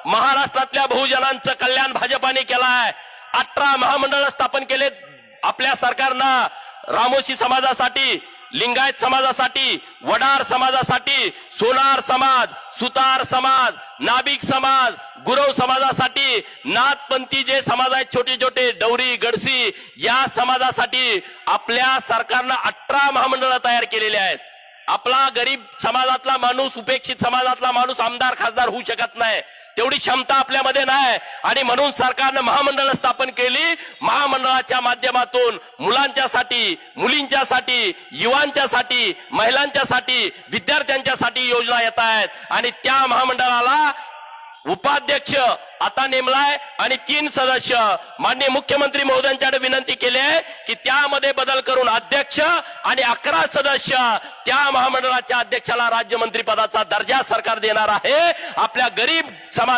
महाराष्ट्रातल्या बहुजनांचं कल्याण भाजपाने केलं आहे। 18 महामंडळ स्थापन केले आपल्या सरकारनं, रामोशी समाजासाठी, लिंगायत समाजासाठी, वडार समाजासाठी, सोनार समाज, सुतार समाज, नाभिक समाज, गुरव समाजासाठी, नाथपंथी जे समाज आहेत छोटे छोटे, डवरी गडसी, या समाजासाठी आपल्या सरकारनं 18 महामंडळ तयार केलेले आहेत। आपला गरीब समाजातला माणूस, उपेक्षित समाजातला माणूस आमदार खासदार होऊ शकत नाही, तेवढी क्षमता आपल्यामध्ये नाही, आणि म्हणून सरकारनं महामंडळ स्थापन केली। महामंडळाच्या माध्यमातून मुलांच्यासाठी, मुलींच्यासाठी, युवांच्यासाठी, महिलांच्यासाठी, विद्यार्थ्यांच्यासाठी योजना येत आहेत, आणि त्या महामंडळाला उपाध्यक्ष आता नेमलाय आणि 3 सदस्य। माननीय मुख्यमंत्री महोदयांच्याकडे विनंती केली आहे की त्यामध्ये बदल करून अध्यक्ष आणि 11 सदस्य, त्या महामंडळाच्या अध्यक्षाला राज्यमंत्री पदाचा दर्जा सरकार देणार आहे। आपल्या गरीब समाज